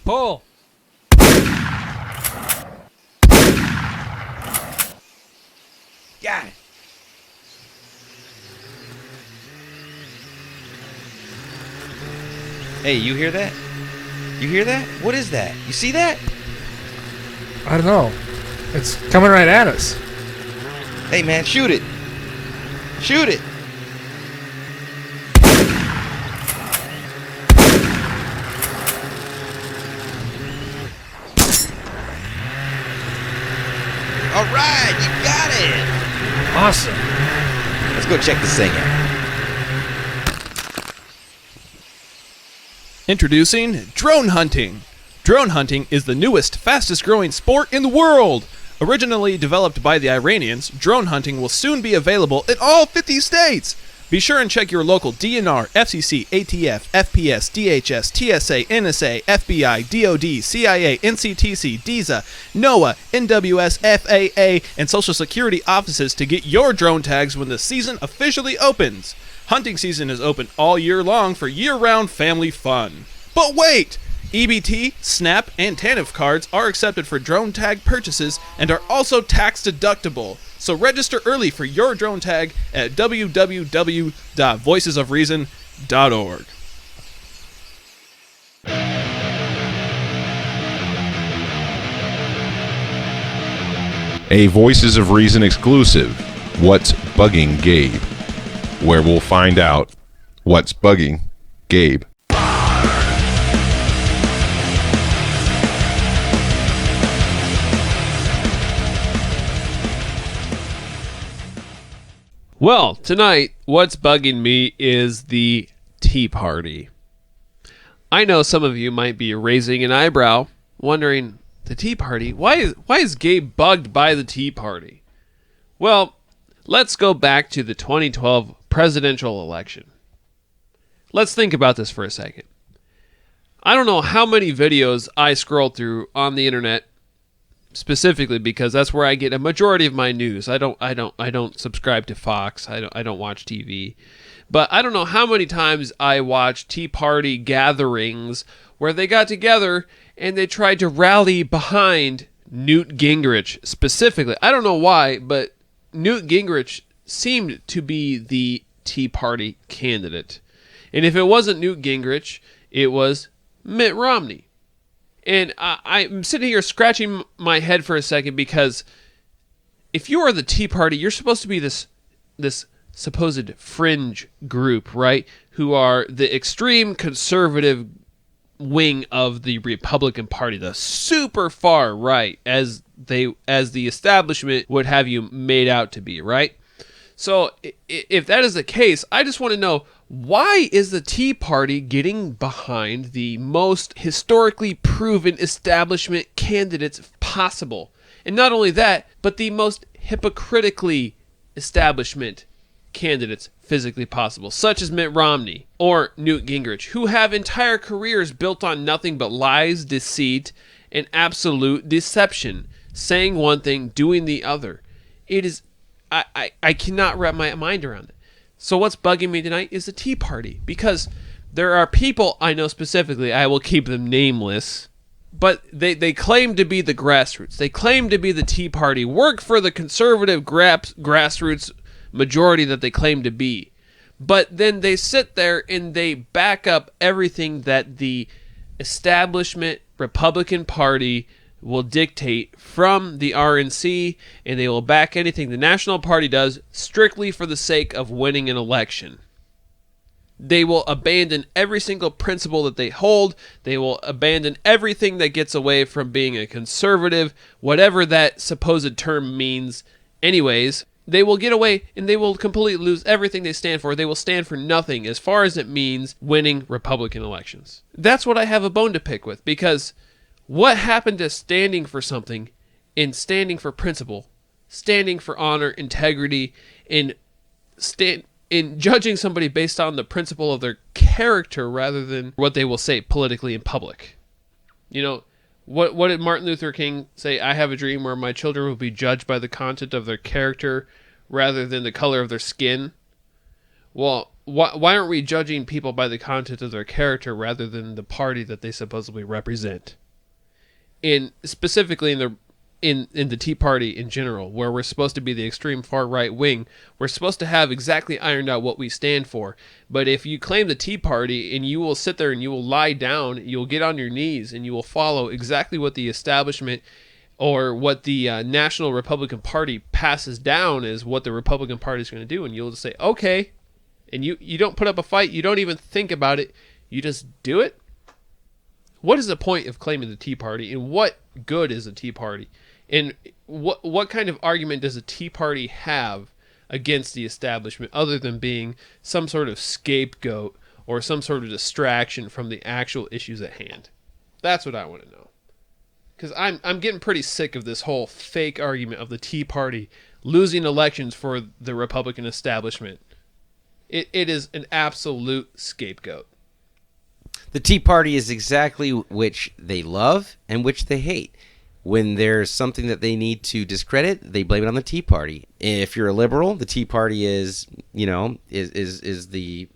Pull. Got it. Hey, you hear that? You hear that? What is that? You see that? I don't know. It's coming right at us. Hey, man, shoot it. Shoot it. All right, you got it. Awesome. Let's go check this thing out. Introducing drone hunting. Drone hunting is the newest, fastest growing sport in the world. Originally developed by the Iranians, drone hunting will soon be available in all 50 states. Be sure and check your local DNR, FCC, ATF, FPS, DHS, TSA, NSA, FBI, DOD, CIA, NCTC, DISA, NOAA, NWS, FAA, and Social Security offices to get your drone tags when the season officially opens. Hunting season is open all year long for year-round family fun. But wait! EBT, SNAP, and TANF cards are accepted for drone tag purchases and are also tax deductible. So register early for your drone tag at www.voicesofreason.org. A Voices of Reason exclusive, What's Bugging Gabe? Where we'll find out what's bugging Gabe. Well, tonight, what's bugging me is the Tea Party. I know some of you might be raising an eyebrow, wondering, the Tea Party? Why is Gabe bugged by the Tea Party? Well, let's go back to the 2012 presidential election. Let's think about this for a second. I don't know how many videos I scrolled through on the internet, specifically because that's where I get a majority of my news. I don't subscribe to Fox. I don't watch TV. But I don't know how many times I watched Tea Party gatherings where they got together and they tried to rally behind Newt Gingrich specifically. I don't know why, but Newt Gingrich seemed to be the Tea Party candidate. And if it wasn't Newt Gingrich, it was Mitt Romney. And I'm sitting here scratching my head for a second because if you are the Tea Party, you're supposed to be this supposed fringe group, right? Who are the extreme conservative wing of the Republican Party, the super far right, as the establishment would have you made out to be, right? So if that is the case, I just want to know, why is the Tea Party getting behind the most historically proven establishment candidates possible? And not only that, but the most hypocritically establishment candidates physically possible, such as Mitt Romney or Newt Gingrich, who have entire careers built on nothing but lies, deceit, and absolute deception, saying one thing, doing the other. It is, I cannot wrap my mind around it. So what's bugging me tonight is the Tea Party, because there are people I know specifically, I will keep them nameless, but they claim to be the grassroots. They claim to be the Tea Party, work for the conservative grassroots majority that they claim to be. But then they sit there and they back up everything that the establishment Republican Party will dictate from the RNC, and they will back anything the National Party does strictly for the sake of winning an election. They will abandon every single principle that they hold. They will abandon everything that gets away from being a conservative, whatever that supposed term means anyways. They will get away and they will completely lose everything they stand for. They will stand for nothing as far as it means winning Republican elections. That's what I have a bone to pick with, because what happened to standing for something and standing for principle, standing for honor, integrity, and judging somebody based on the principle of their character rather than what they will say politically in public? You know, what did Martin Luther King say? I have a dream where my children will be judged by the content of their character rather than the color of their skin. Well, why aren't we judging people by the content of their character rather than the party that they supposedly represent? In specifically in the Tea Party in general, where we're supposed to be the extreme far right wing, we're supposed to have exactly ironed out what we stand for. But if you claim the Tea Party and you will sit there and you will lie down, you'll get on your knees and you will follow exactly what the establishment or what the National Republican Party passes down as what the Republican Party is going to do, and you'll just say, okay, and you don't put up a fight, you don't even think about it, you just do it? What is the point of claiming the Tea Party, and what good is the Tea Party? And what kind of argument does the Tea Party have against the establishment other than being some sort of scapegoat or some sort of distraction from the actual issues at hand? That's what I want to know. Because I'm getting pretty sick of this whole fake argument of the Tea Party losing elections for the Republican establishment. It is an absolute scapegoat. The Tea Party is exactly which they love and which they hate. When there's something that they need to discredit, they blame it on the Tea Party. If you're a liberal, the Tea Party is the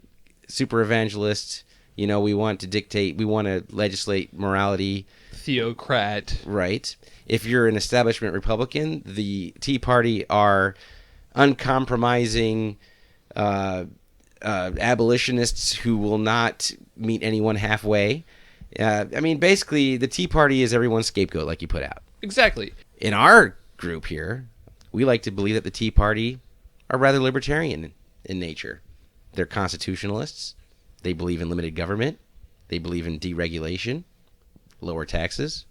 super evangelist. We want to dictate, we want to legislate morality. Theocrat. Right. If you're an establishment Republican, the Tea Party are uncompromising abolitionists who will not meet anyone halfway. Basically, the Tea Party is everyone's scapegoat, like you put out. Exactly. In our group here, we like to believe that the Tea Party are rather libertarian in nature. They're constitutionalists. They believe in limited government. They believe in deregulation, lower taxes.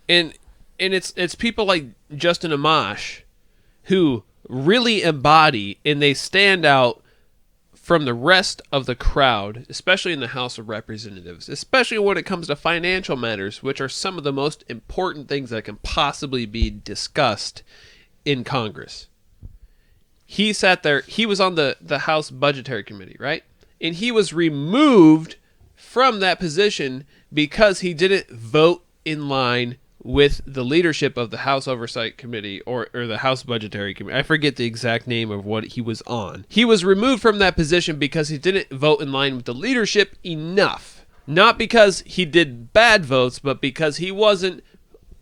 And it's people like Justin Amash who really embody and they stand out from the rest of the crowd, especially in the House of Representatives, especially when it comes to financial matters, which are some of the most important things that can possibly be discussed in Congress. He sat there, he was on the House Budgetary Committee, right? And he was removed from that position because he didn't vote in line with the leadership of the House Oversight Committee or the House Budgetary Committee. I forget the exact name of what he was on. He was removed from that position because he didn't vote in line with the leadership enough. Not because he did bad votes, but because he wasn't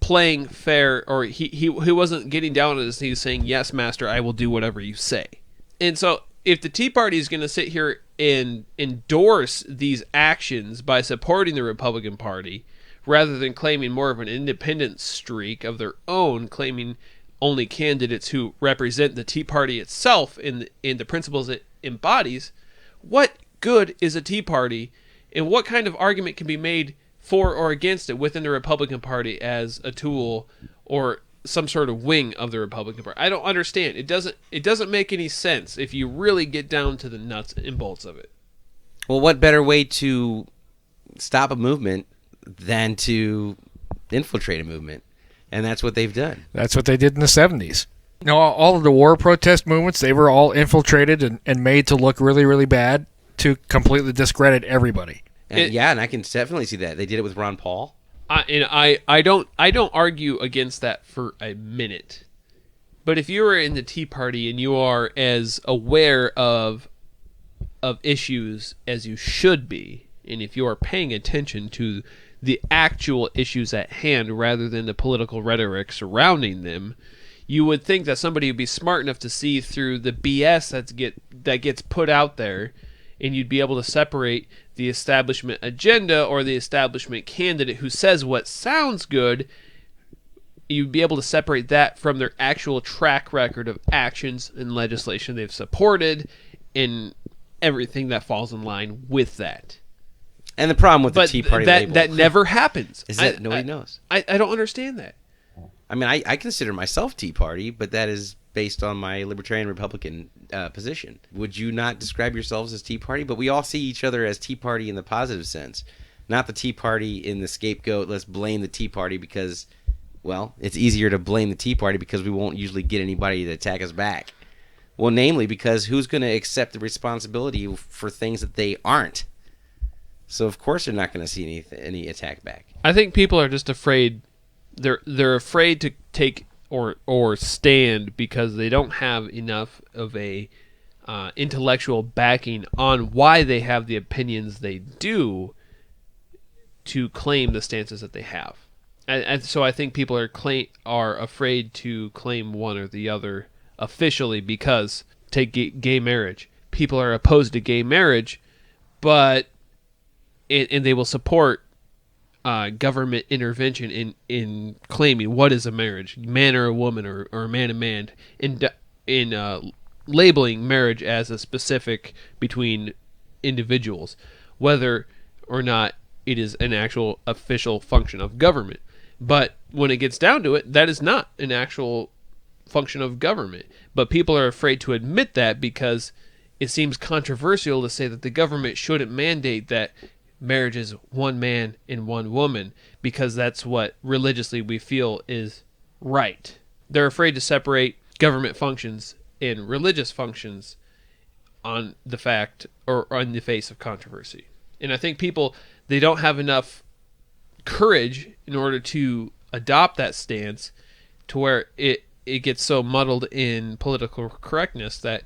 playing fair, or he wasn't getting down on his knees saying, yes, master, I will do whatever you say. And so if the Tea Party is going to sit here and endorse these actions by supporting the Republican Party, rather than claiming more of an independent streak of their own, claiming only candidates who represent the Tea Party itself in the principles it embodies, what good is a Tea Party, and what kind of argument can be made for or against it within the Republican Party as a tool or some sort of wing of the Republican Party? I don't understand. It doesn't make any sense if you really get down to the nuts and bolts of it. Well, what better way to stop a movement than to infiltrate a movement? And that's what they've done. That's what they did in the 70s. All of the war protest movements, they were all infiltrated and made to look really, really bad to completely discredit everybody. And I can definitely see that. They did it with Ron Paul. I don't argue against that for a minute. But if you are in the Tea Party and you are as aware of issues as you should be, and if you are paying attention to the actual issues at hand rather than the political rhetoric surrounding them, you would think that somebody would be smart enough to see through the BS that gets put out there, and you'd be able to separate the establishment agenda or the establishment candidate who says what sounds good. You'd be able to separate that from their actual track record of actions and legislation they've supported and everything that falls in line with that. And the problem with the Tea Party label that never happens. Is that nobody knows. I don't understand that. I mean, I consider myself Tea Party, but that is based on my libertarian Republican position. Would you not describe yourselves as Tea Party? But we all see each other as Tea Party in the positive sense, not the Tea Party in the scapegoat. Let's blame the Tea Party because, well, it's easier to blame the Tea Party because we won't usually get anybody to attack us back. Well, namely because who's going to accept the responsibility for things that they aren't? So of course they're not going to see any attack back. I think people are just afraid. They're afraid to take or stand because they don't have enough of a intellectual backing on why they have the opinions they do to claim the stances that they have. And so I think people are afraid to claim one or the other officially because, take gay marriage. People are opposed to gay marriage, but and they will support government intervention in claiming what is a marriage, man or a woman, or a man and man, in labeling marriage as a specific between individuals, whether or not it is an actual official function of government. But when it gets down to it, that is not an actual function of government. But people are afraid to admit that because it seems controversial to say that the government shouldn't mandate that marriage is one man and one woman because that's what religiously we feel is right. They're afraid to separate government functions and religious functions on the fact or on the face of controversy. And I think people, they don't have enough courage in order to adopt that stance to where it gets so muddled in political correctness that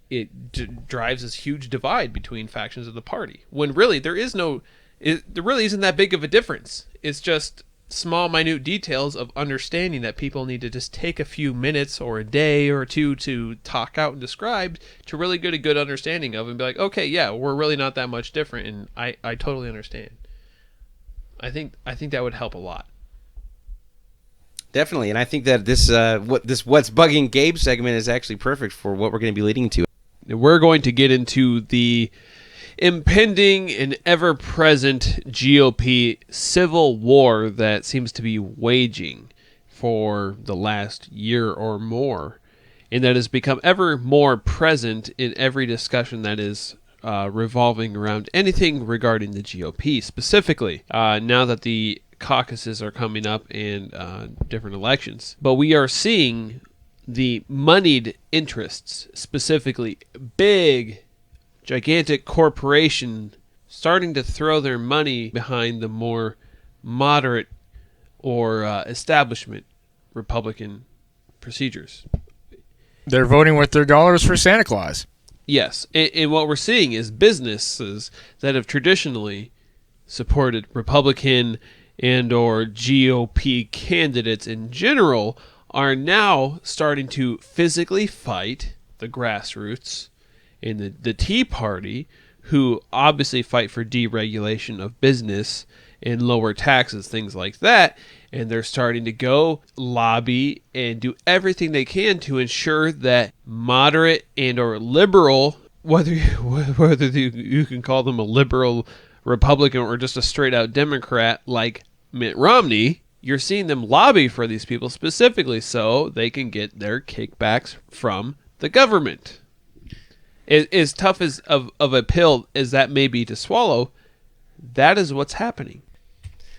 it drives this huge divide between factions of the party. When really there really isn't that big of a difference. It's just small, minute details of understanding that people need to just take a few minutes or a day or two to talk out and describe to really get a good understanding of and be like, okay, yeah, we're really not that much different, and I totally understand. I think that would help a lot. Definitely, and I think that this What's Bugging Gabe segment is actually perfect for what we're going to be leading to. We're going to get into the impending and ever-present GOP civil war that seems to be waging for the last year or more, and that has become ever more present in every discussion that is revolving around anything regarding the GOP specifically, now that the caucuses are coming up and different elections. But we are seeing the moneyed interests, specifically big, gigantic corporation, starting to throw their money behind the more moderate or establishment Republican procedures. They're voting with their dollars for Santa Claus. Yes, and what we're seeing is businesses that have traditionally supported Republican and or GOP candidates in general are now starting to physically fight the grassroots and the Tea Party, who obviously fight for deregulation of business and lower taxes, things like that. And they're starting to go lobby and do everything they can to ensure that moderate and or liberal, whether you can call them a liberal Republican or just a straight out Democrat like Mitt Romney, you're seeing them lobby for these people specifically so they can get their kickbacks from the government. As tough as of a pill as that may be to swallow, that is what's happening.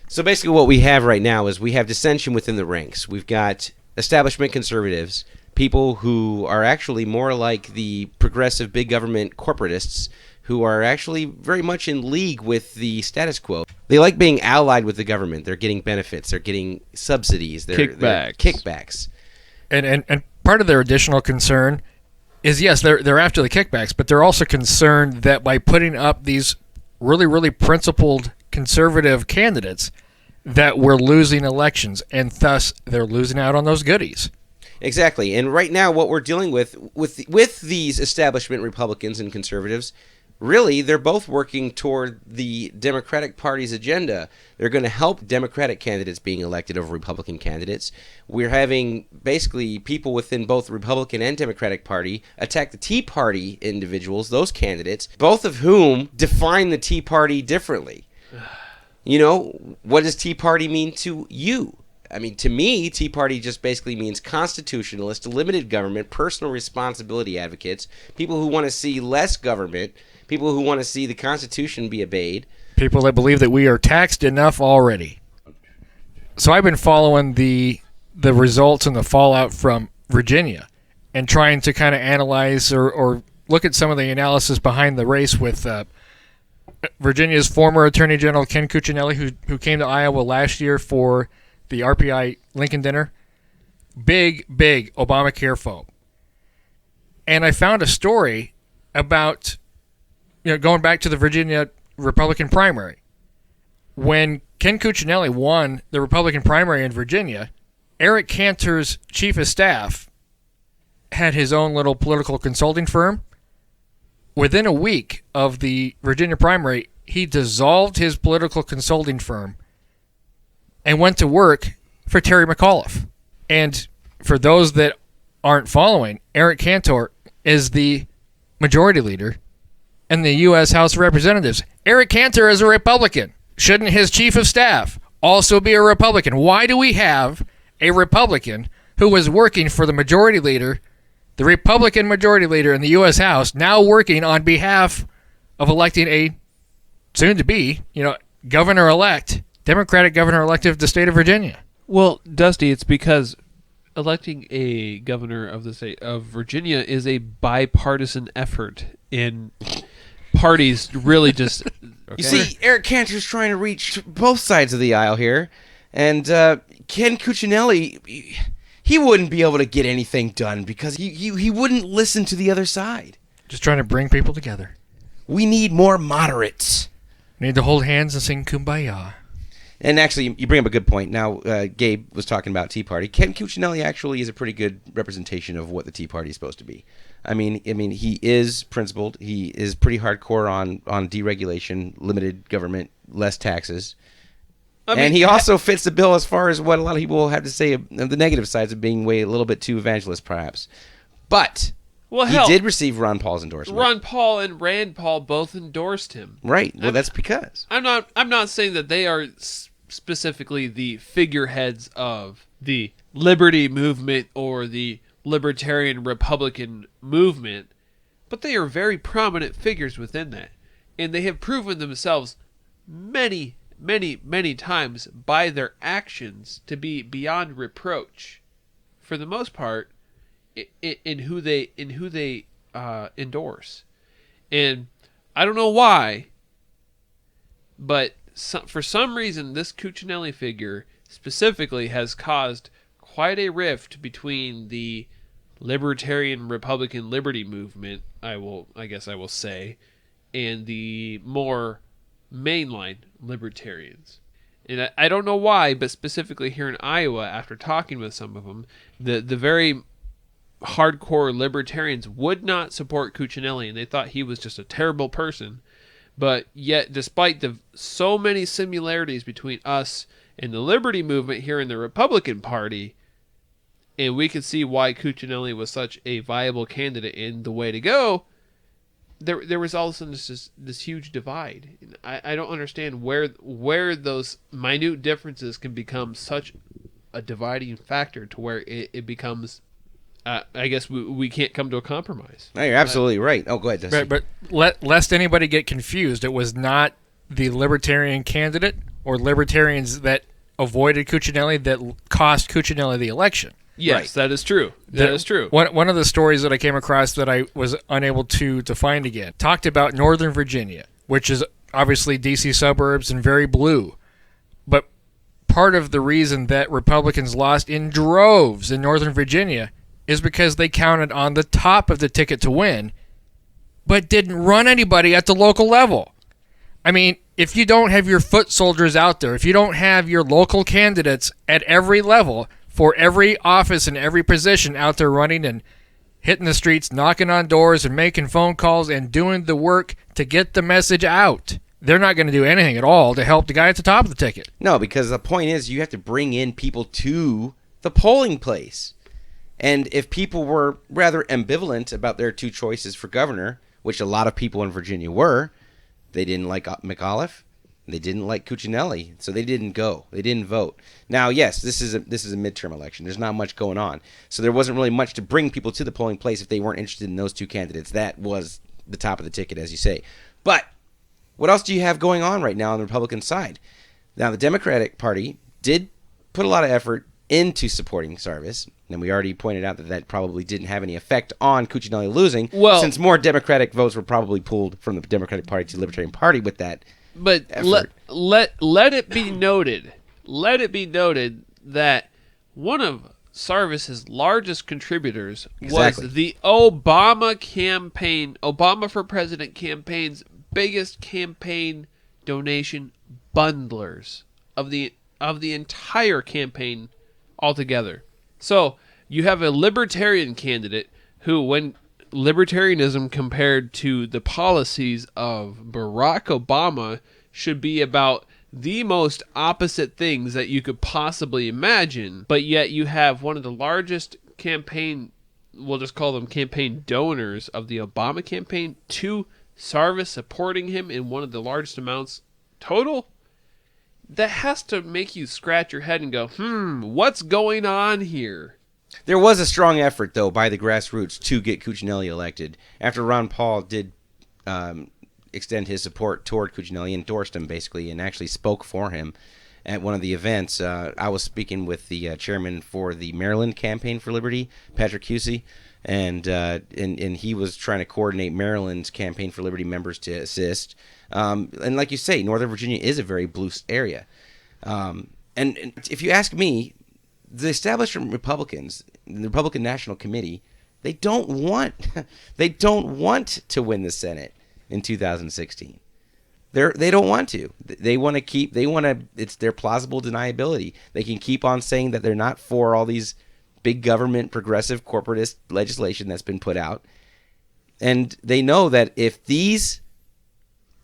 So basically what we have right now is we have dissension within the ranks. We've got establishment conservatives, people who are actually more like the progressive big government corporatists who are actually very much in league with the status quo. They like being allied with the government. They're getting benefits. They're getting subsidies. They're kickbacks. And part of their additional concern is, yes, they're after the kickbacks, but they're also concerned that by putting up these really, really principled conservative candidates that we're losing elections, and thus they're losing out on those goodies. Exactly. And right now what we're dealing with these establishment Republicans and conservatives, really, they're both working toward the Democratic Party's agenda. They're going to help Democratic candidates being elected over Republican candidates. We're having basically people within both the Republican and Democratic Party attack the Tea Party individuals, those candidates, both of whom define the Tea Party differently. You know, what does Tea Party mean to you? I mean, to me, Tea Party just basically means constitutionalist, limited government, personal responsibility advocates, people who want to see less government, people who want to see the Constitution be obeyed. People that believe that we are taxed enough already. So I've been following the results and the fallout from Virginia and trying to kind of analyze or look at some of the analysis behind the race with Virginia's former Attorney General Ken Cuccinelli, who came to Iowa last year for the RPI Lincoln dinner. Big Obamacare phobe. And I found a story about, going back to the Virginia Republican primary. When Ken Cuccinelli won the Republican primary in Virginia, Eric Cantor's chief of staff had his own little political consulting firm. Within a week of the Virginia primary, he dissolved his political consulting firm and went to work for Terry McAuliffe. And for those that aren't following, Eric Cantor is the majority leader in the U.S. House of Representatives. Eric Cantor is a Republican. Shouldn't his chief of staff also be a Republican? Why do we have a Republican who was working for the majority leader, the Republican majority leader in the U.S. House, now working on behalf of electing a soon-to-be, governor-elect, Democratic governor-elect of the state of Virginia? Well, Dusty, it's because electing a governor of the state of Virginia is a bipartisan effort, and parties really just... You see, Eric Cantor's trying to reach both sides of the aisle here, and Ken Cuccinelli, he wouldn't be able to get anything done because he wouldn't listen to the other side. Just trying to bring people together. We need more moderates. Need to hold hands and sing Kumbaya. And actually, you bring up a good point. Now, Gabe was talking about Tea Party. Ken Cuccinelli actually is a pretty good representation of what the Tea Party is supposed to be. I mean, he is principled. He is pretty hardcore on deregulation, limited government, less taxes. And he also fits the bill as far as what a lot of people have to say of the negative sides of being a little bit too evangelist, perhaps. But he did receive Ron Paul's endorsement. Ron Paul and Rand Paul both endorsed him. Right. Well, that's because I'm not saying that they are specifically the figureheads of the liberty movement or the libertarian Republican movement, but they are very prominent figures within that. And they have proven themselves many, many, many times by their actions to be beyond reproach, for the most part, in who they endorse. And I don't know why, but for some reason, this Cuccinelli figure specifically has caused quite a rift between the libertarian Republican liberty movement, I guess I will say, and the more mainline libertarians. And I don't know why, but specifically here in Iowa, after talking with some of them, the very hardcore libertarians would not support Cuccinelli, and they thought he was just a terrible person. But yet, despite so many similarities between us and the liberty movement here in the Republican Party, and we could see why Cuccinelli was such a viable candidate and the way to go, there was all of a sudden this huge divide. And I don't understand where those minute differences can become such a dividing factor to where it becomes... I guess we can't come to a compromise. No, you're absolutely right. Oh, go ahead, Dustin. Right, but lest anybody get confused, it was not the libertarian candidate or libertarians that avoided Cuccinelli that cost Cuccinelli the election. Yes, Right. that is true. That is true. One of the stories that I came across that I was unable to find again talked about Northern Virginia, which is obviously D.C. suburbs and very blue. But part of the reason that Republicans lost in droves in Northern Virginia is because they counted on the top of the ticket to win, but didn't run anybody at the local level. I mean, if you don't have your foot soldiers out there, if you don't have your local candidates at every level for every office and every position out there running and hitting the streets, knocking on doors and making phone calls and doing the work to get the message out, they're not going to do anything at all to help the guy at the top of the ticket. No, because the point is you have to bring in people to the polling place. And if people were rather ambivalent about their two choices for governor, which a lot of people in Virginia were, they didn't like McAuliffe, they didn't like Cuccinelli, so they didn't go. They didn't vote. Now, yes, this is a midterm election. There's not much going on. So there wasn't really much to bring people to the polling place if they weren't interested in those two candidates. That was the top of the ticket, as you say. But what else do you have going on right now on the Republican side? Now, the Democratic Party did put a lot of effort into supporting Sarvis, and we already pointed out that probably didn't have any effect on Cuccinelli losing, since more Democratic votes were probably pulled from the Democratic Party to the Libertarian Party with that effort. let it be noted, that one of Sarvis's largest contributors Exactly. was the Obama campaign. Obama for President campaign's biggest campaign donation bundlers of the entire campaign altogether. So you have a libertarian candidate who, when libertarianism compared to the policies of Barack Obama, should be about the most opposite things that you could possibly imagine, but yet you have one of the largest campaign, we'll just call them campaign donors of the Obama campaign, to Sarvis supporting him in one of the largest amounts total. That has to make you scratch your head and go, what's going on here? There was a strong effort, though, by the grassroots to get Cuccinelli elected. After Ron Paul did extend his support toward Cuccinelli, endorsed him, basically, and actually spoke for him at one of the events. I was speaking with the chairman for the Maryland Campaign for Liberty, Patrick Cusey, and he was trying to coordinate Maryland's Campaign for Liberty members to assist. And like you say, Northern Virginia is a very blue area. And if you ask me, the establishment Republicans, the Republican National Committee, they don't want to win the Senate in 2016. They don't want to. It's their plausible deniability. They can keep on saying that they're not for all these big government progressive corporatist legislation that's been put out. And they know that if these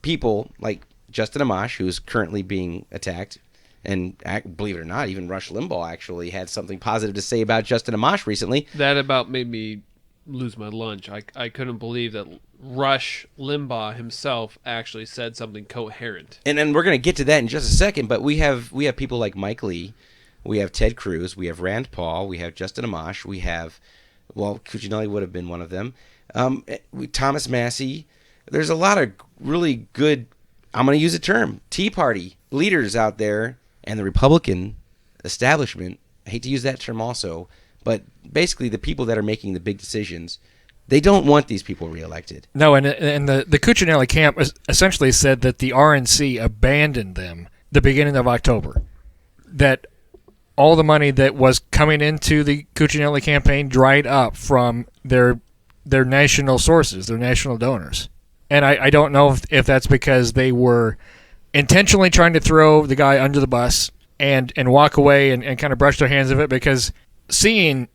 people like Justin Amash, who's currently being attacked, and believe it or not, even Rush Limbaugh actually had something positive to say about Justin Amash recently. That about made me lose my lunch. I couldn't believe that Rush Limbaugh himself actually said something coherent. And then we're going to get to that in just a second, but we have people like Mike Lee, we have Ted Cruz, we have Rand Paul, we have Justin Amash, we have, well, Cuccinelli would have been one of them, Thomas Massey. There's a lot of really good, I'm going to use a term, Tea Party leaders out there, and the Republican establishment, I hate to use that term also, but basically the people that are making the big decisions, they don't want these people reelected. No, and the Cuccinelli camp essentially said that the RNC abandoned them the beginning of October. That all the money that was coming into the Cuccinelli campaign dried up from their national sources, their national donors. And I don't know if that's because they were intentionally trying to throw the guy under the bus and walk away and kind of brush their hands of it, because seeing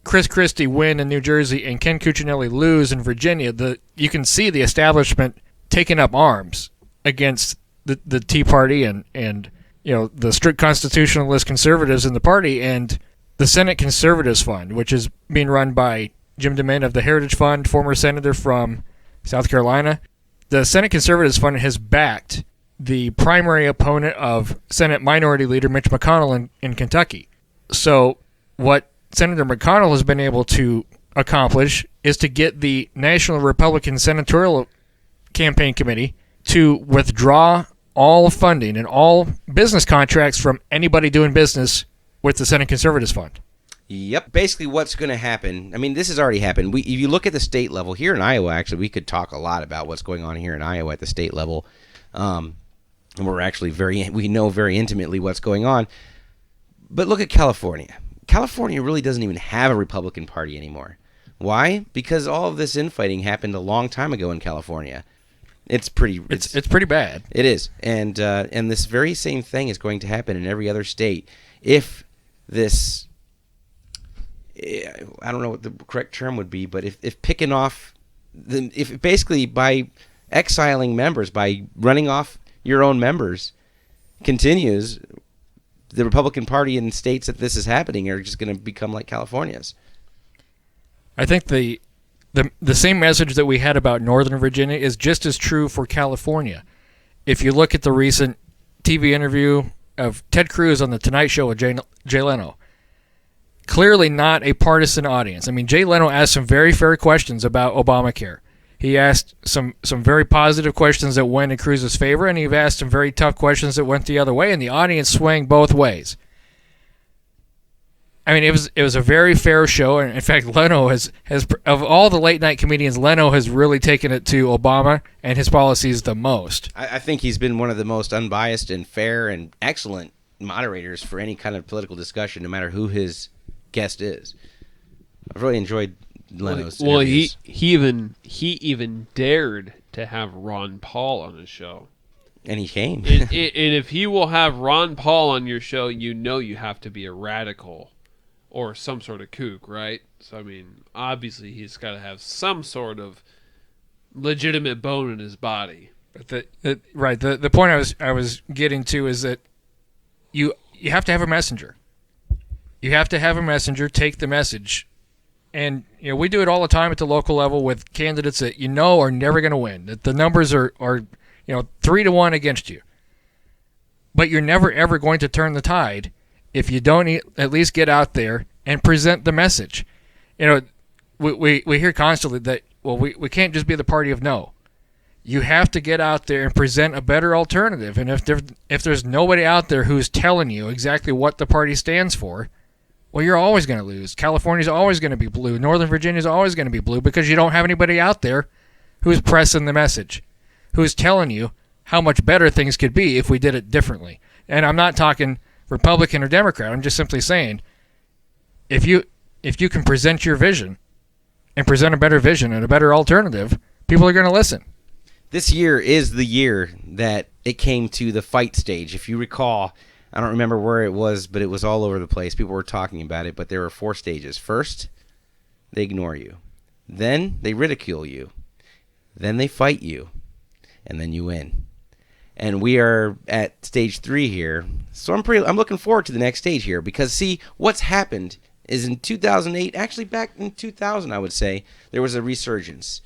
Chris Christie win in New Jersey and Ken Cuccinelli lose in Virginia, you can see the establishment taking up arms against the Tea Party and the strict constitutionalist conservatives in the party, and the Senate Conservatives Fund, which is being run by Jim DeMint of the Heritage Fund, former senator from South Carolina. The Senate Conservatives Fund has backed the primary opponent of Senate Minority Leader Mitch McConnell in Kentucky. So what Senator McConnell has been able to accomplish is to get the National Republican Senatorial Campaign Committee to withdraw all funding and all business contracts from anybody doing business with the Senate Conservatives Fund. Yep. Basically what's going to happen, I mean, this has already happened. If you look at the state level, here in Iowa, actually, we could talk a lot about what's going on here in Iowa at the state level. And we're actually we know very intimately what's going on. But look at California. California really doesn't even have a Republican Party anymore. Why? Because all of this infighting happened a long time ago in California. It's pretty bad. It is. And this very same thing is going to happen in every other state if this, I don't know what the correct term would be, but if picking off, if basically by exiling members, by running off your own members continues, the Republican Party in states that this is happening are just going to become like California's. I think the same message that we had about Northern Virginia is just as true for California. If you look at the recent TV interview of Ted Cruz on The Tonight Show with Jay Leno, clearly not a partisan audience. I mean, Jay Leno asked some very fair questions about Obamacare. He asked some very positive questions that went in Cruz's favor, and he asked some very tough questions that went the other way, and the audience swung both ways. I mean, it was a very fair show, and in fact, Leno has of all the late night comedians, Leno has really taken it to Obama and his policies the most. I think he's been one of the most unbiased and fair and excellent moderators for any kind of political discussion, no matter who his guest is. I've really enjoyed Leno's Well, interviews. he even dared to have Ron Paul on his show. And he came. And if he will have Ron Paul on your show, you know you have to be a radical or some sort of kook, right? So, I mean, obviously he's got to have some sort of legitimate bone in his body. But the point I was getting to is that you have to have a messenger. You have to have a messenger take the message. And we do it all the time at the local level with candidates that are never going to win. That the numbers are 3-1 against you. But you're never ever going to turn the tide if you don't at least get out there and present the message. We hear constantly that we can't just be the party of no. You have to get out there and present a better alternative. And if there's nobody out there who's telling you exactly what the party stands for, well, you're always going to lose. California's always going to be blue. Northern Virginia's always going to be blue because you don't have anybody out there who's pressing the message, who's telling you how much better things could be if we did it differently. And I'm not talking Republican or Democrat. I'm just simply saying if you can present your vision and present a better vision and a better alternative, people are going to listen. This year is the year that it came to the fight stage. If you recall, I don't remember where it was, but it was all over the place. People were talking about it, but there were 4 stages. First, they ignore you. Then they ridicule you. Then they fight you. And then you win. And we are at stage 3 here. So I'm looking forward to the next stage here because, see, what's happened is in 2008, actually back in 2000, I would say, there was a resurgence.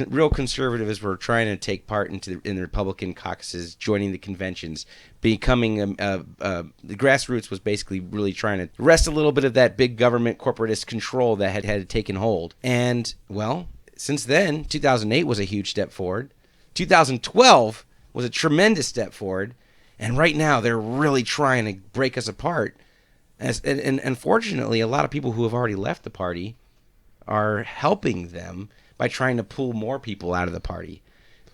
Real conservatives were trying to take part in the Republican caucuses, joining the conventions, becoming the grassroots was basically really trying to wrest a little bit of that big government corporatist control that had taken hold. And, well, since then, 2008 was a huge step forward. 2012 was a tremendous step forward. And right now, they're really trying to break us apart. And unfortunately, a lot of people who have already left the party are helping them by trying to pull more people out of the party.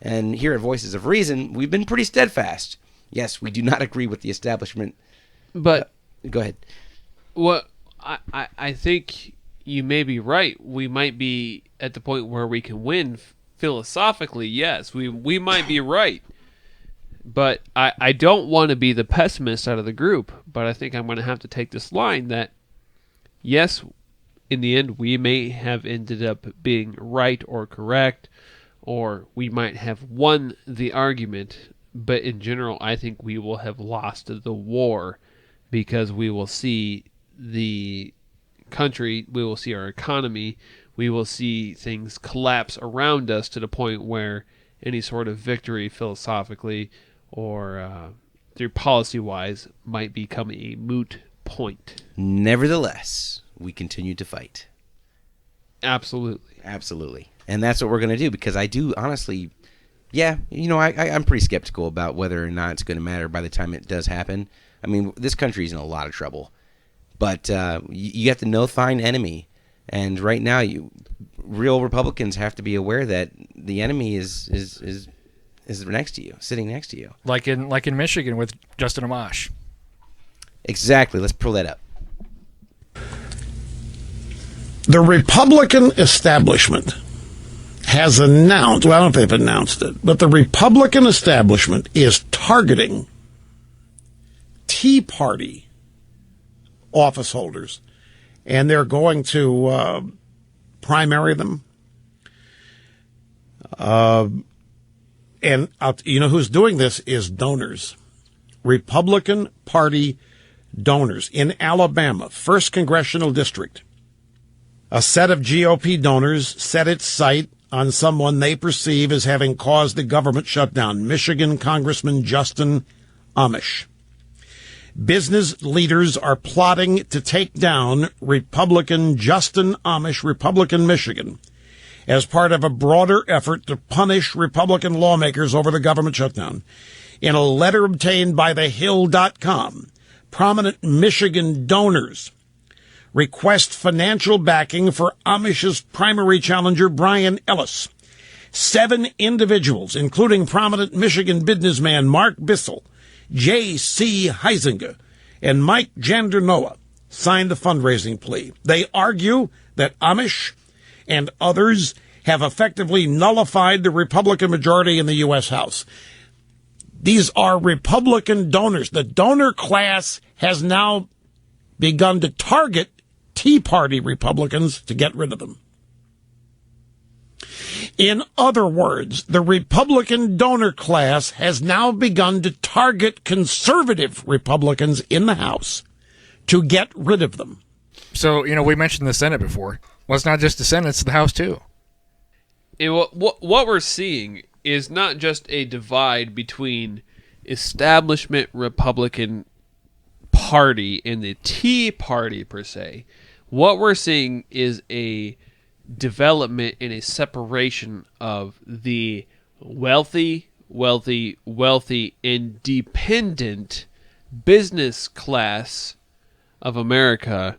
And here at Voices of Reason, we've been pretty steadfast. Yes, we do not agree with the establishment. But go ahead. What I think you may be right. We might be at the point where we can win philosophically. Yes, we might be right. But I don't want to be the pessimist out of the group. But I think I'm going to have to take this line that, yes, in the end, we may have ended up being right or correct, or we might have won the argument, but in general, I think we will have lost the war because we will see the country, we will see our economy, we will see things collapse around us to the point where any sort of victory philosophically or through policy-wise might become a moot point. Nevertheless, we continue to fight. Absolutely. And that's what we're going to do because I do honestly, I'm pretty skeptical about whether or not it's going to matter by the time it does happen. I mean, this country is in a lot of trouble. But you have to know thine enemy. And right now, real Republicans have to be aware that the enemy is next to you, sitting next to you. Like in Michigan with Justin Amash. Exactly. Let's pull that up. The Republican establishment has announced, well, I don't know if they've announced it, but the Republican establishment is targeting Tea Party office holders, and they're going to primary them. And you know who's doing this is donors. Republican Party donors in Alabama, 1st Congressional District. A set of GOP donors set its sight on someone they perceive as having caused the government shutdown, Michigan Congressman Justin Amash. Business leaders are plotting to take down Republican Justin Amash, Republican Michigan, as part of a broader effort to punish Republican lawmakers over the government shutdown. In a letter obtained by thehill.com, prominent Michigan donors request financial backing for Amish's primary challenger, Brian Ellis. 7 individuals, including prominent Michigan businessman Mark Bissell, J.C. Heisinger, and Mike Jandernoa, signed the fundraising plea. They argue that Amish and others have effectively nullified the Republican majority in the U.S. House. These are Republican donors. The donor class has now begun to target Tea Party Republicans to get rid of them. In other words, the Republican donor class has now begun to target conservative Republicans in the House to get rid of them. So, we mentioned the Senate before. Well, it's not just the Senate, it's the House too. And what we're seeing is not just a divide between establishment Republican Party and the Tea Party per se. What we're seeing is a development and a separation of the wealthy, independent business class of America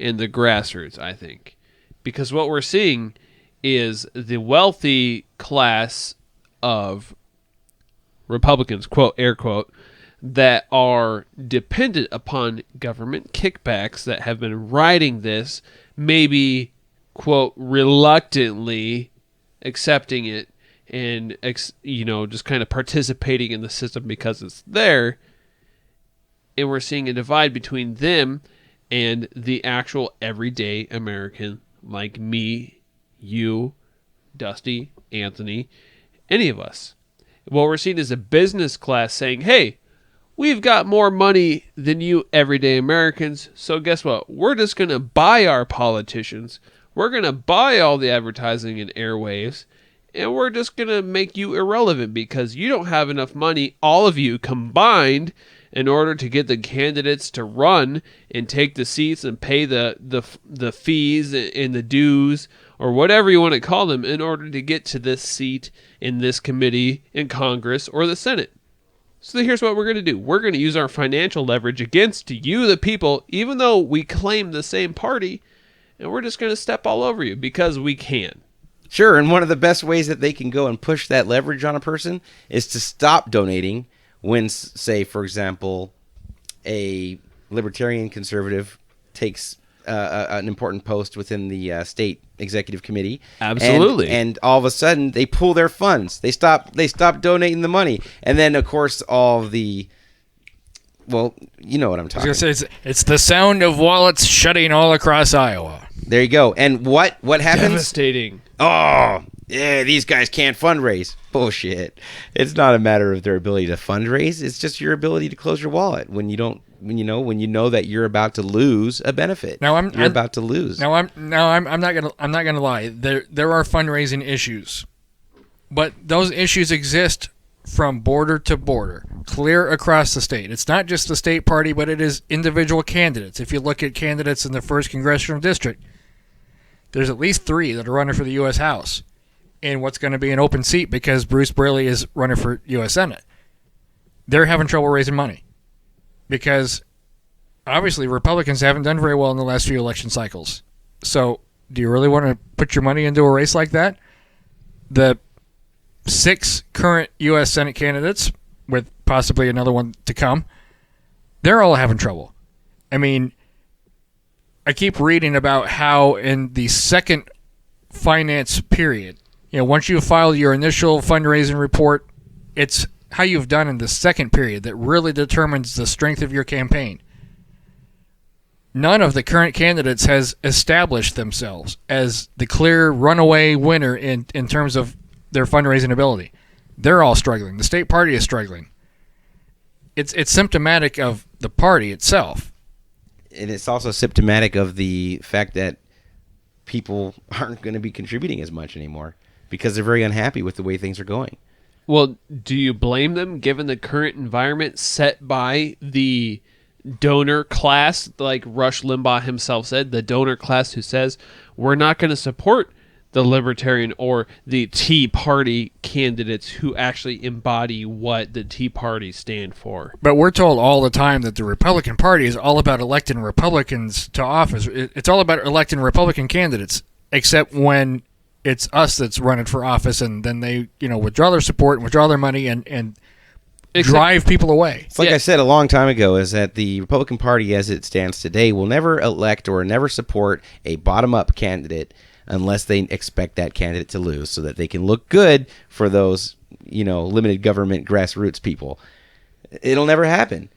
and the grassroots, I think. Because what we're seeing is the wealthy class of Republicans, quote, air quote, that are dependent upon government kickbacks that have been riding this, maybe, quote, reluctantly accepting it and, just kind of participating in the system because it's there. And we're seeing a divide between them and the actual everyday American like me, you, Dusty, Anthony, any of us. What we're seeing is a business class saying, hey, we've got more money than you everyday Americans, so guess what? We're just going to buy our politicians. We're going to buy all the advertising and airwaves, and we're just going to make you irrelevant because you don't have enough money, all of you combined, in order to get the candidates to run and take the seats and pay the fees and the dues or whatever you want to call them in order to get to this seat in this committee in Congress or the Senate. So here's what we're going to do. We're going to use our financial leverage against you, the people, even though we claim the same party, and we're just going to step all over you because we can. Sure, and one of the best ways that they can go and push that leverage on a person is to stop donating when, say, for example, a libertarian conservative takes an important post within the state executive committee. Absolutely. And all of a sudden, they pull their funds. They stop donating the money. And then, of course, all the... Well, you know what I'm talking about. It's the sound of wallets shutting all across Iowa. There you go. And what happens? Devastating. Oh, yeah, these guys can't fundraise. Bullshit. It's not a matter of their ability to fundraise. It's just your ability to close your wallet when you know that you're about to lose a benefit. Now I'm about to lose. I'm not gonna lie. There are fundraising issues, but those issues exist from border to border, clear across the state. It's not just the state party, but it is individual candidates. If you look at candidates in the 1st Congressional District, there's at least 3 that are running for the U.S. House in what's going to be an open seat because Bruce Braley is running for U.S. Senate. They're having trouble raising money because obviously Republicans haven't done very well in the last few election cycles. So do you really want to put your money into a race like that? The 6 current U.S. Senate candidates, with possibly another one to come, they're all having trouble. I mean, I keep reading about how in the second finance period, once you file your initial fundraising report, it's how you've done in the second period that really determines the strength of your campaign. None of the current candidates has established themselves as the clear runaway winner in terms of their fundraising ability. They're all struggling. The state party is struggling. It's symptomatic of the party itself. And it's also symptomatic of the fact that people aren't going to be contributing as much anymore because they're very unhappy with the way things are going. Well, do you blame them given the current environment set by the donor class, like Rush Limbaugh himself said, the donor class who says we're not going to support the Libertarian or the Tea Party candidates who actually embody what the Tea Party stand for. But we're told all the time that the Republican Party is all about electing Republicans to office. It's all about electing Republican candidates, except when it's us that's running for office, and then they, withdraw their support and withdraw their money and drive people away. It's like I said a long time ago, is that the Republican Party as it stands today will never elect or never support a bottom-up candidate unless they expect that candidate to lose so that they can look good for those, limited government grassroots people. It'll never happen.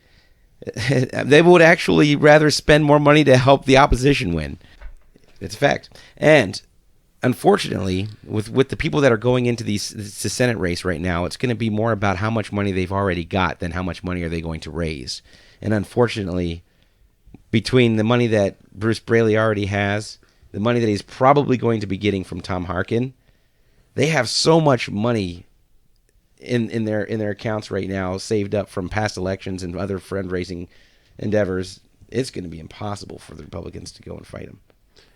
They would actually rather spend more money to help the opposition win. It's a fact. And unfortunately, with the people that are going into the Senate race right now, it's going to be more about how much money they've already got than how much money are they going to raise. And unfortunately, between the money that Bruce Braley already has, the money that he's probably going to be getting from Tom Harkin, they have so much money in their accounts right now, saved up from past elections and other fundraising endeavors. It's going to be impossible for the Republicans to go and fight them.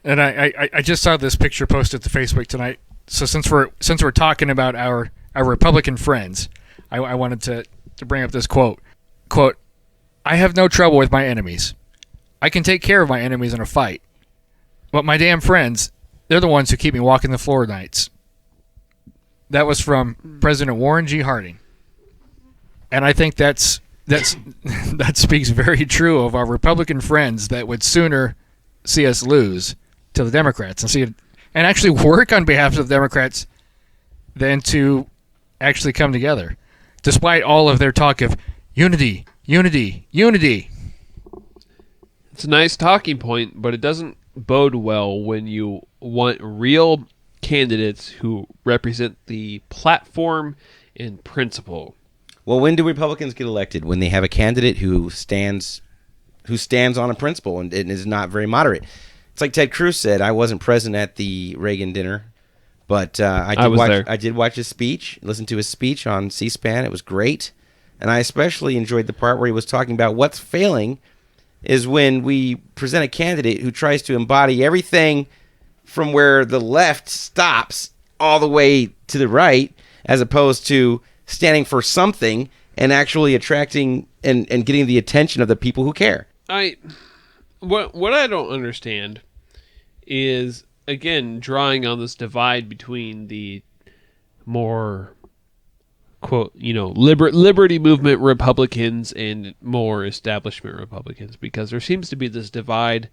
And I just saw this picture posted to Facebook tonight. So since we're talking about our Republican friends, I wanted to bring up this quote. Quote, "I have no trouble with my enemies. I can take care of my enemies in a fight. But my damn friends, they're the ones who keep me walking the floor nights." That was from President Warren G. Harding. And I think that speaks very true of our Republican friends that would sooner see us lose to the Democrats and actually work on behalf of the Democrats than to actually come together, despite all of their talk of unity, unity, unity. It's a nice talking point, but it doesn't bode well when you want real candidates who represent the platform and principle. Well, when do Republicans get elected? When they have a candidate who stands on a principle and is not very moderate. It's like Ted Cruz said. I wasn't present at the Reagan dinner, but I did watch his speech, listen to his speech on C-SPAN. It was great, and I especially enjoyed the part where he was talking about what's failing is when we present a candidate who tries to embody everything from where the left stops all the way to the right, as opposed to standing for something and actually attracting and getting the attention of the people who care. What I don't understand is, again, drawing on this divide between the more, quote, liberty movement Republicans and more establishment Republicans, because there seems to be this divide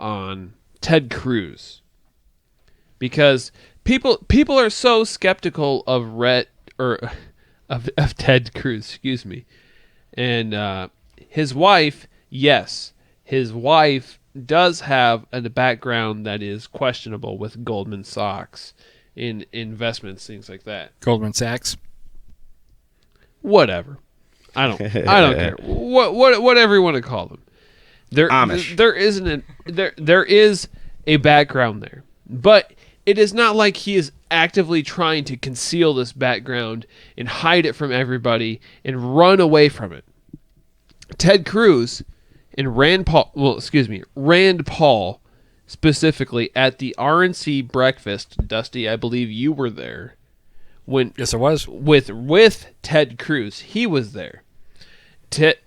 on Ted Cruz. Because people are so skeptical of Ted Cruz, excuse me. And his wife, yes, his wife does have a background that is questionable with Goldman Sachs in investments, things like that. Goldman Sachs. Whatever. I don't care. Whatever you want to call them. Amish. There is a background there. But it is not like he is actively trying to conceal this background and hide it from everybody and run away from it. Ted Cruz and Rand Paul specifically at the RNC breakfast, Dusty, I believe you were there. Yes, I was. With Ted Cruz, he was there.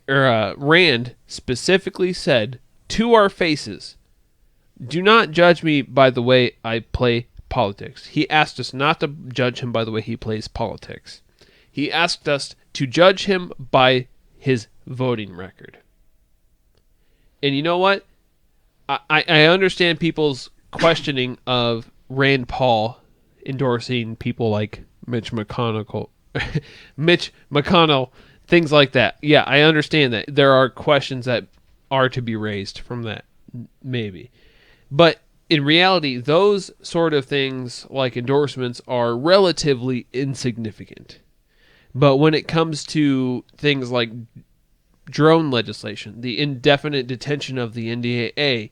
Rand specifically said to our faces, "Do not judge me by the way I play politics." He asked us not to judge him by the way he plays politics. He asked us to judge him by his voting record. And you know what? I understand people's questioning of Rand Paul endorsing people like Mitch McConnell, things like that. Yeah, I understand that. There are questions that are to be raised from that, maybe. But in reality, those sort of things like endorsements are relatively insignificant. But when it comes to things like drone legislation, the indefinite detention of the NDAA,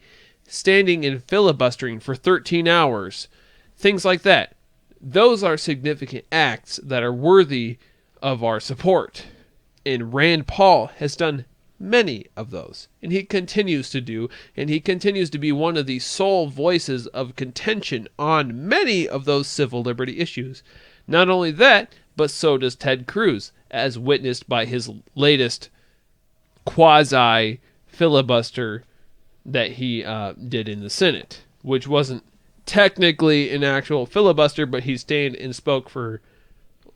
standing and filibustering for 13 hours, things like that, those are significant acts that are worthy of our support. And Rand Paul has done many of those, and he continues to do, and he continues to be one of the sole voices of contention on many of those civil liberty issues. Not only that, but so does Ted Cruz, as witnessed by his latest quasi filibuster that he did in the Senate, which wasn't technically an actual filibuster, but he stayed and spoke for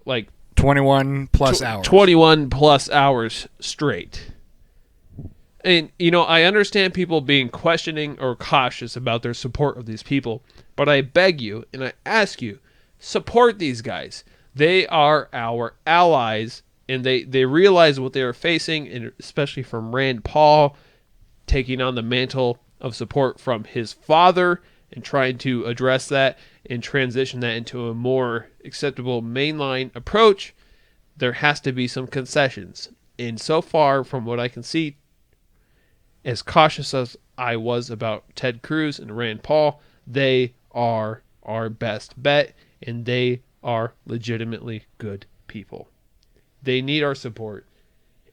like 21 plus hours. 21 plus hours straight. And, I understand people being questioning or cautious about their support of these people, but I beg you and I ask you, support these guys. They are our allies, and they realize what they are facing, and especially from Rand Paul taking on the mantle of support from his father and trying to address that and transition that into a more acceptable mainline approach. There has to be some concessions. And so far, from what I can see, as cautious as I was about Ted Cruz and Rand Paul, they are our best bet, and they are legitimately good people. They need our support,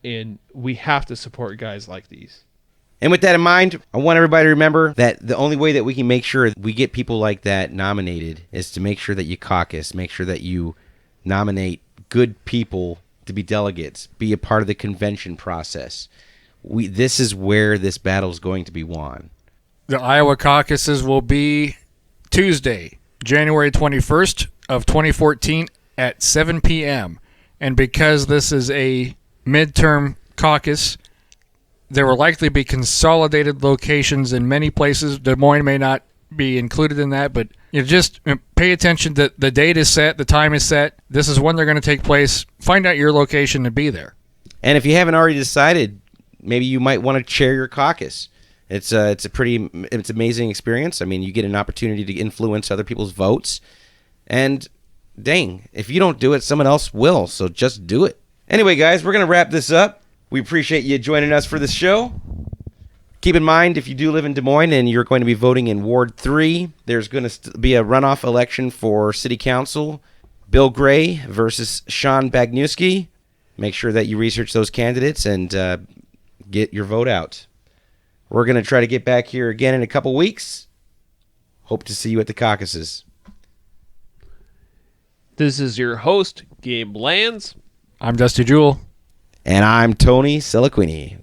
and we have to support guys like these. And with that in mind, I want everybody to remember that the only way that we can make sure we get people like that nominated is to make sure that you caucus, make sure that you nominate good people to be delegates, be a part of the convention process. This is where this battle is going to be won. The Iowa caucuses will be Tuesday, January 21st of 2014 at 7 p.m. And because this is a midterm caucus, there will likely be consolidated locations in many places. Des Moines may not be included in that, but just pay attention that the date is set, the time is set. This is when they're going to take place. Find out your location and be there. And if you haven't already decided, maybe you might want to chair your caucus. It's amazing experience. I mean, you get an opportunity to influence other people's votes. And dang, if you don't do it, someone else will. So just do it. Anyway, guys, we're going to wrap this up. We appreciate you joining us for this show. Keep in mind, if you do live in Des Moines and you're going to be voting in Ward 3, there's going to be a runoff election for City Council. Bill Gray versus Sean Bagniewski. Make sure that you research those candidates and get your vote out. We're going to try to get back here again in a couple weeks. Hope to see you at the caucuses. This is your host, Gabe Lanz. I'm Dusty Juhl. And I'm Tony Seliquini.